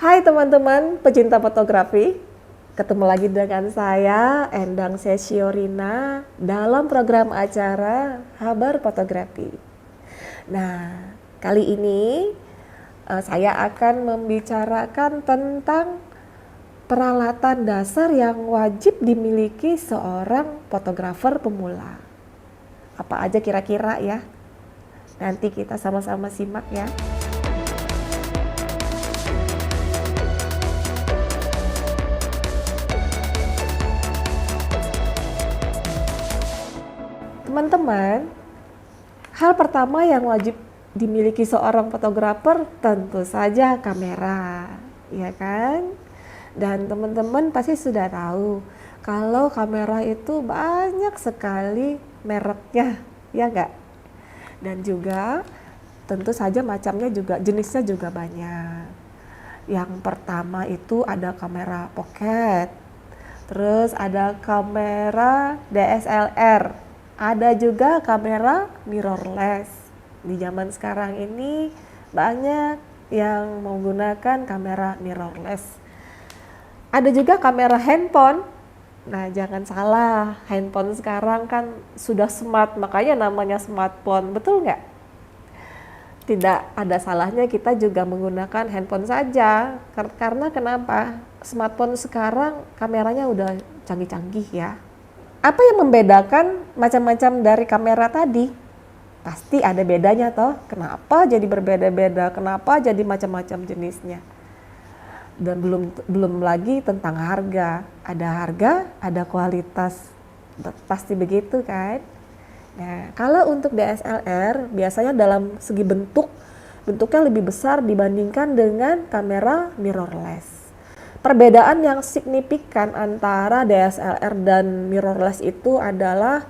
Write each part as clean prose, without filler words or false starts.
Hai teman-teman pecinta fotografi, ketemu lagi dengan saya Endang Sesiorina dalam program acara Kabar Fotografi. Nah, kali ini saya akan membicarakan tentang peralatan dasar yang wajib dimiliki seorang fotografer pemula. Apa aja kira-kira ya? Nanti kita sama-sama simak ya. Teman-teman, hal pertama yang wajib dimiliki seorang fotografer tentu saja kamera, ya kan? Dan teman-teman pasti sudah tahu kalau kamera itu banyak sekali mereknya, ya enggak? Dan juga tentu saja macamnya juga, jenisnya juga banyak. Yang pertama itu ada kamera pocket, terus ada kamera DSLR. Ada juga kamera mirrorless. Di zaman sekarang ini banyak yang menggunakan kamera mirrorless. Ada juga kamera handphone. Nah, jangan salah, handphone sekarang kan sudah smart, makanya namanya smartphone, betul nggak? Tidak ada salahnya kita juga menggunakan handphone saja. Karena kenapa? Smartphone sekarang kameranya udah canggih-canggih ya. Apa yang membedakan macam-macam dari kamera tadi? Pasti ada bedanya toh. Kenapa jadi berbeda-beda? Kenapa jadi macam-macam jenisnya? Dan belum lagi tentang harga. Ada harga, ada kualitas. Pasti begitu kan? Nah, kalau untuk DSLR biasanya dalam segi bentuknya lebih besar dibandingkan dengan kamera mirrorless. Perbedaan yang signifikan antara DSLR dan mirrorless itu adalah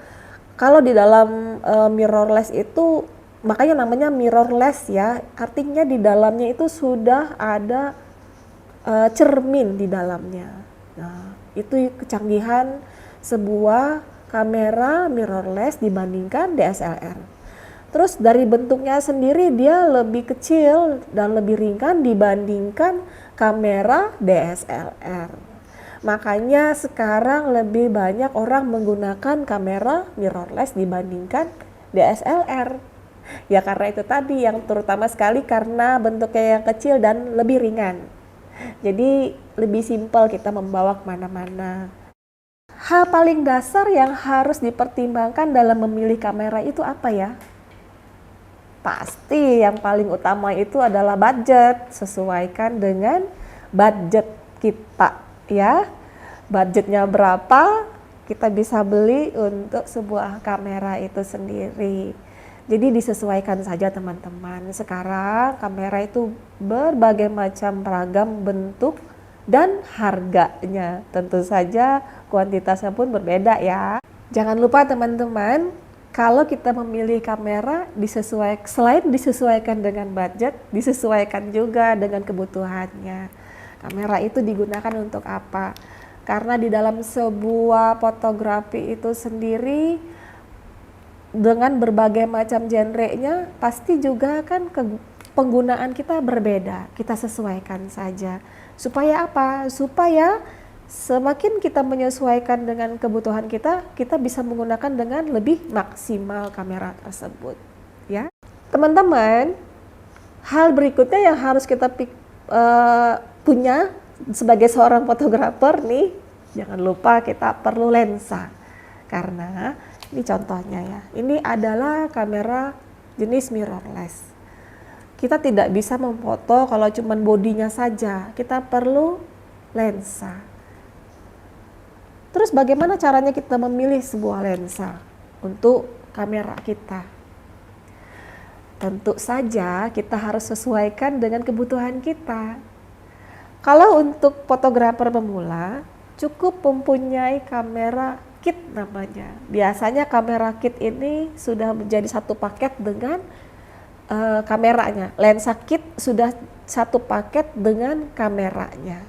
kalau di dalam mirrorless itu, makanya namanya mirrorless ya, artinya di dalamnya itu sudah ada cermin di dalamnya. Nah, itu kecanggihan sebuah kamera mirrorless dibandingkan DSLR. Terus dari bentuknya sendiri dia lebih kecil dan lebih ringan dibandingkan kamera DSLR. Makanya sekarang lebih banyak orang menggunakan kamera mirrorless dibandingkan DSLR. Ya karena itu tadi yang terutama sekali karena bentuknya yang kecil dan lebih ringan. Jadi lebih simpel kita membawa kemana-mana. Hal paling dasar yang harus dipertimbangkan dalam memilih kamera itu apa ya? Pasti yang paling utama itu adalah budget, sesuaikan dengan budget kita ya. Budgetnya berapa, kita bisa beli untuk sebuah kamera itu sendiri. Jadi disesuaikan saja teman-teman. Sekarang kamera itu berbagai macam ragam bentuk dan harganya. Tentu saja kuantitasnya pun berbeda ya. Jangan lupa teman-teman, kalau kita memilih kamera selain disesuaikan dengan budget, disesuaikan juga dengan kebutuhannya. Kamera itu digunakan untuk apa? Karena di dalam sebuah fotografi itu sendiri dengan berbagai macam genrenya pasti juga kan penggunaan kita berbeda. Kita sesuaikan saja. Supaya apa? Supaya semakin kita menyesuaikan dengan kebutuhan kita, kita bisa menggunakan dengan lebih maksimal kamera tersebut. Ya, teman-teman, hal berikutnya yang harus kita punya sebagai seorang fotografer nih, jangan lupa kita perlu lensa. Karena ini contohnya ya, ini adalah kamera jenis mirrorless. Kita tidak bisa memfoto kalau cuma bodinya saja, kita perlu lensa. Terus bagaimana caranya kita memilih sebuah lensa untuk kamera kita? Tentu saja kita harus sesuaikan dengan kebutuhan kita. Kalau untuk fotografer pemula, cukup mempunyai kamera kit namanya. Biasanya kamera kit ini sudah menjadi satu paket dengan kameranya. Lensa kit sudah satu paket dengan kameranya.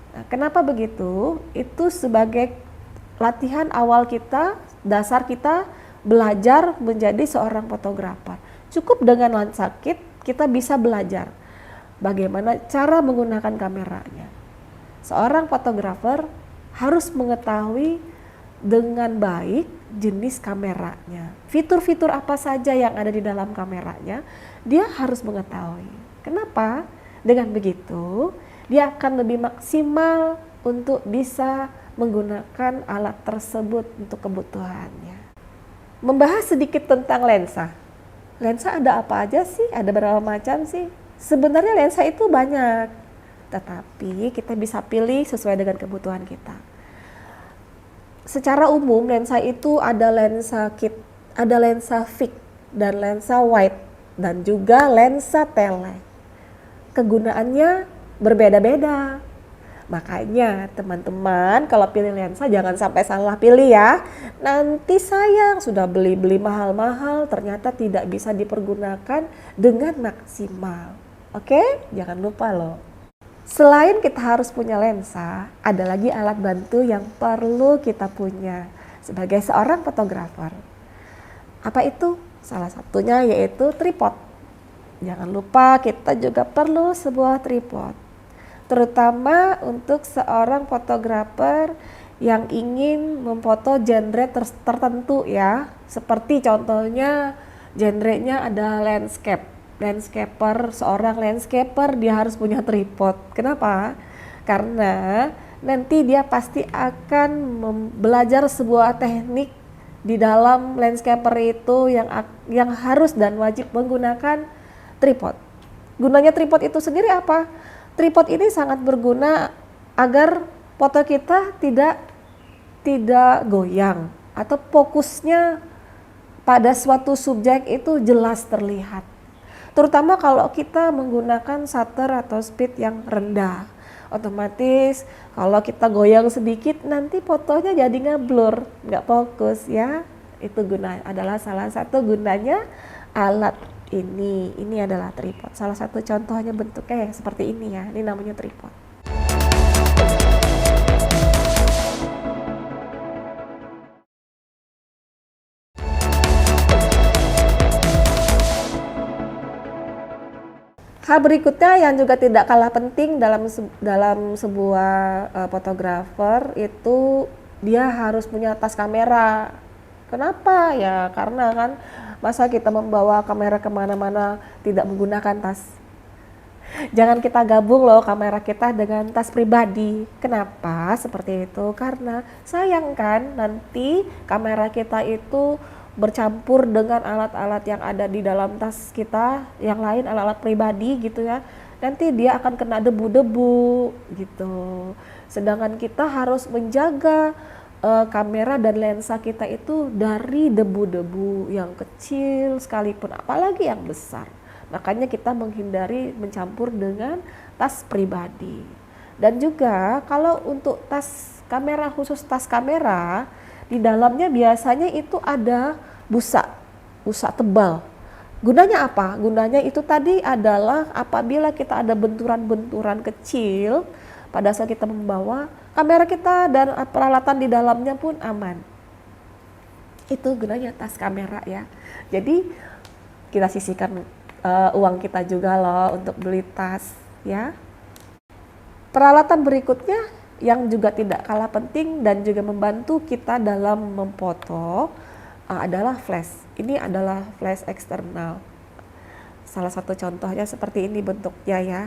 Nah, kenapa begitu? Itu sebagai latihan awal kita, dasar kita belajar menjadi seorang fotografer. Cukup dengan lensa kit kita bisa belajar. bagaimana cara menggunakan kameranya. Seorang fotografer harus mengetahui dengan baik jenis kameranya. Fitur-fitur apa saja yang ada di dalam kameranya, dia harus mengetahui. Kenapa? Dengan begitu, dia akan lebih maksimal untuk bisa menggunakan alat tersebut untuk kebutuhannya. Membahas sedikit tentang lensa. Lensa ada apa aja sih? Ada berapa macam sih? Sebenarnya lensa itu banyak, tetapi kita bisa pilih sesuai dengan kebutuhan kita. Secara umum lensa itu ada lensa kit, ada lensa fix dan lensa wide dan juga lensa tele. Kegunaannya berbeda-beda. Makanya teman-teman kalau pilih lensa jangan sampai salah pilih ya. Nanti sayang sudah beli mahal-mahal ternyata tidak bisa dipergunakan dengan maksimal. Oke? Jangan lupa loh. Selain kita harus punya lensa, ada lagi alat bantu yang perlu kita punya sebagai seorang fotografer. Apa itu? Salah satunya yaitu tripod. Jangan lupa kita juga perlu sebuah tripod. Terutama untuk seorang fotografer yang ingin memfoto genre tertentu ya. Seperti contohnya genrenya ada landscape. Seorang landscaper dia harus punya tripod. Kenapa? Karena nanti dia pasti akan belajar sebuah teknik di dalam landscaper itu yang harus dan wajib menggunakan tripod. Gunanya tripod itu sendiri apa? Tripod ini sangat berguna agar foto kita tidak goyang atau fokusnya pada suatu subjek itu jelas terlihat. Terutama kalau kita menggunakan shutter atau speed yang rendah. Otomatis kalau kita goyang sedikit nanti fotonya jadi ngeblur, nggak fokus ya. Itu adalah salah satu gunanya alat ini. Ini adalah tripod. Salah satu contohnya bentuknya yang seperti ini ya. Ini namanya tripod. Hal berikutnya yang juga tidak kalah penting dalam sebuah fotografer itu dia harus punya tas kamera. Kenapa? Ya karena kan masa kita membawa kamera kemana-mana tidak menggunakan tas. Jangan kita gabung loh kamera kita dengan tas pribadi. Kenapa seperti itu? Karena sayang kan nanti kamera kita itu bercampur dengan alat-alat yang ada di dalam tas kita, yang lain alat-alat pribadi gitu ya. Nanti dia akan kena debu-debu gitu. Sedangkan kita harus menjaga kamera dan lensa kita itu dari debu-debu yang kecil sekalipun, apalagi yang besar. Makanya kita menghindari mencampur dengan tas pribadi. Dan juga kalau untuk tas kamera, khusus tas kamera, di dalamnya biasanya itu ada busa tebal. Gunanya apa? Gunanya itu tadi adalah apabila kita ada benturan-benturan kecil pada saat kita membawa, kamera kita dan peralatan di dalamnya pun aman. Itu gunanya tas kamera ya. Jadi kita sisihkan uang kita juga loh untuk beli tas ya. Peralatan berikutnya yang juga tidak kalah penting dan juga membantu kita dalam memfoto adalah flash. Ini adalah flash eksternal. Salah satu contohnya seperti ini bentuknya ya.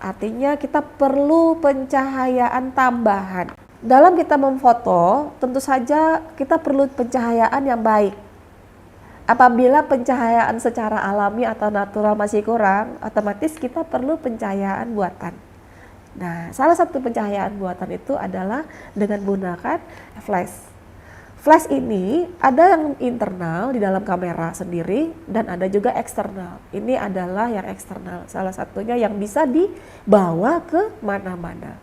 Artinya kita perlu pencahayaan tambahan. Dalam kita memfoto, tentu saja kita perlu pencahayaan yang baik. Apabila pencahayaan secara alami atau natural masih kurang, otomatis kita perlu pencahayaan buatan. Nah, salah satu pencahayaan buatan itu adalah dengan menggunakan flash. Flash ini ada yang internal di dalam kamera sendiri dan ada juga eksternal. Ini adalah yang eksternal, salah satunya yang bisa dibawa ke mana-mana.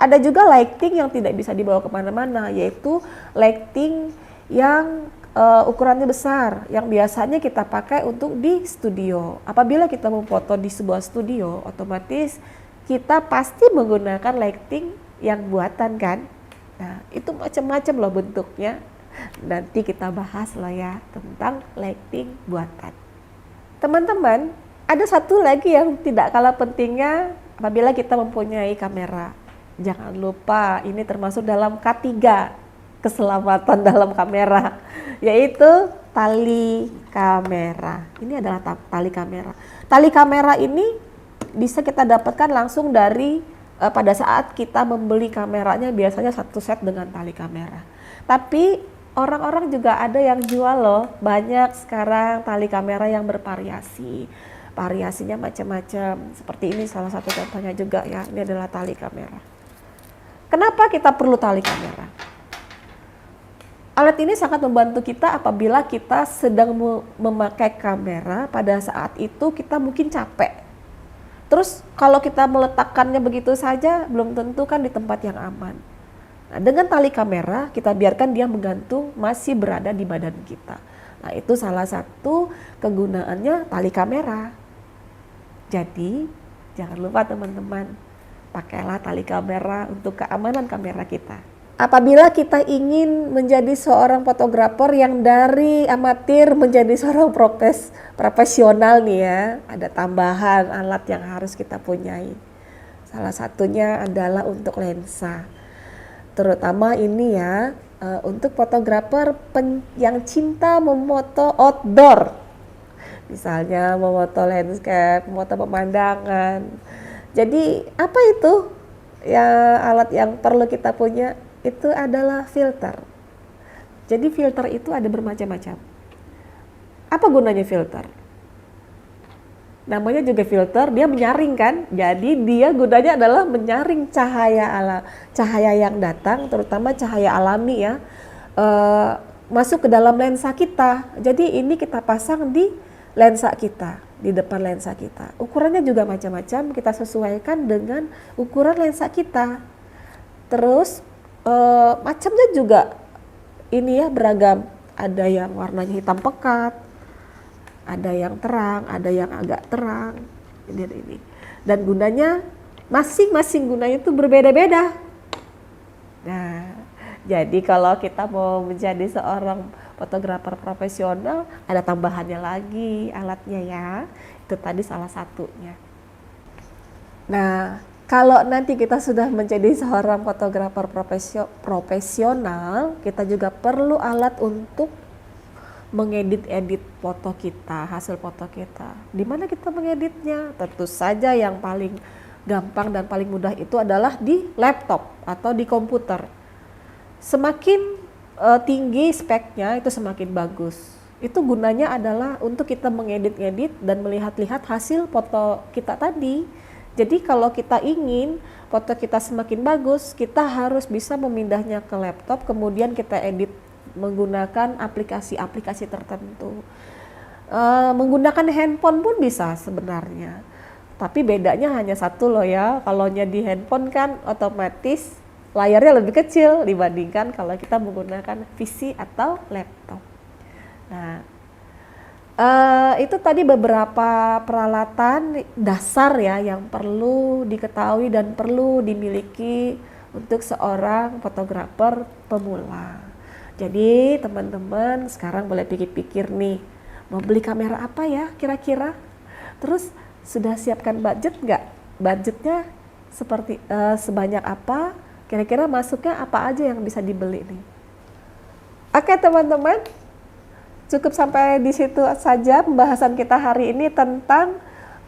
Ada juga lighting yang tidak bisa dibawa ke mana-mana, yaitu lighting yang ukurannya besar, yang biasanya kita pakai untuk di studio. Apabila kita memfoto di sebuah studio, otomatis kita pasti menggunakan lighting yang buatan kan. Nah, itu macam-macam loh bentuknya. Nanti kita bahas loh ya tentang lighting buatan. Teman-teman, Ada satu lagi yang tidak kalah pentingnya apabila kita mempunyai kamera. Jangan lupa ini termasuk dalam K3 keselamatan dalam kamera, yaitu tali kamera. Ini adalah tali kamera. Tali kamera ini bisa kita dapatkan langsung dari pada saat kita membeli kameranya, biasanya satu set dengan tali kamera. Tapi orang-orang juga ada yang jual loh, banyak sekarang tali kamera yang bervariasi. Variasinya macam-macam. Seperti ini salah satu contohnya juga ya. Ini adalah tali kamera. Kenapa kita perlu tali kamera? Alat ini sangat membantu kita apabila kita sedang memakai kamera pada saat itu kita mungkin capek. Terus kalau kita meletakkannya begitu saja belum tentu kan di tempat yang aman. Nah, dengan tali kamera kita biarkan dia menggantung masih berada di badan kita. Nah, itu salah satu kegunaannya tali kamera. Jadi jangan lupa teman-teman, pakailah tali kamera untuk keamanan kamera kita. Apabila kita ingin menjadi seorang fotografer yang dari amatir menjadi seorang profesional nih ya, ada tambahan alat yang harus kita punyai. Salah satunya adalah untuk lensa. Terutama ini ya, untuk fotografer yang cinta memoto outdoor. Misalnya memoto landscape, memoto pemandangan. Jadi apa itu? Ya, alat yang perlu kita punya itu adalah filter. Jadi filter itu ada bermacam-macam. Apa gunanya filter? Namanya juga filter, dia menyaring kan? Jadi dia gunanya adalah menyaring cahaya yang datang, terutama cahaya alami ya, masuk ke dalam lensa kita. Jadi ini kita pasang di lensa kita, di depan lensa kita. Ukurannya juga macam-macam, kita sesuaikan dengan ukuran lensa kita. Terus macamnya juga ini ya beragam. Ada yang warnanya hitam pekat, ada yang terang, ada yang agak terang. Ini. Dan gunanya masing-masing gunanya itu berbeda-beda. Nah, jadi kalau kita mau menjadi seorang fotografer profesional, ada tambahannya lagi alatnya ya. Itu tadi salah satunya. Nah, kalau nanti kita sudah menjadi seorang fotografer profesional, kita juga perlu alat untuk mengedit foto kita, hasil foto kita. Di mana kita mengeditnya? Tentu saja yang paling gampang dan paling mudah itu adalah di laptop atau di komputer. Semakin tinggi speknya itu semakin bagus. Itu gunanya adalah untuk kita mengedit dan melihat-lihat hasil foto kita tadi. Jadi kalau kita ingin foto kita semakin bagus, kita harus bisa memindahnya ke laptop, kemudian kita edit menggunakan aplikasi-aplikasi tertentu. Menggunakan handphone pun bisa sebenarnya. Tapi bedanya hanya satu loh ya, kalau di handphone kan otomatis layarnya lebih kecil dibandingkan kalau kita menggunakan PC atau laptop. Nah, itu tadi beberapa peralatan dasar ya yang perlu diketahui dan perlu dimiliki untuk seorang fotografer pemula. Jadi teman-teman sekarang boleh pikir-pikir nih, mau beli kamera apa ya kira-kira? Terus sudah siapkan budget nggak? Budgetnya seperti sebanyak apa? Kira-kira masuknya apa aja yang bisa dibeli nih? Oke teman-teman, cukup sampai di situ saja pembahasan kita hari ini tentang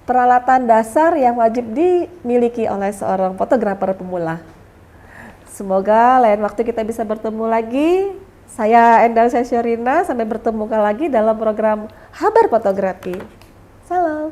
peralatan dasar yang wajib dimiliki oleh seorang fotografer pemula. Semoga lain waktu kita bisa bertemu lagi. Saya Endang Syarina, sampai bertemu lagi dalam program Kabar Fotografi. Salam.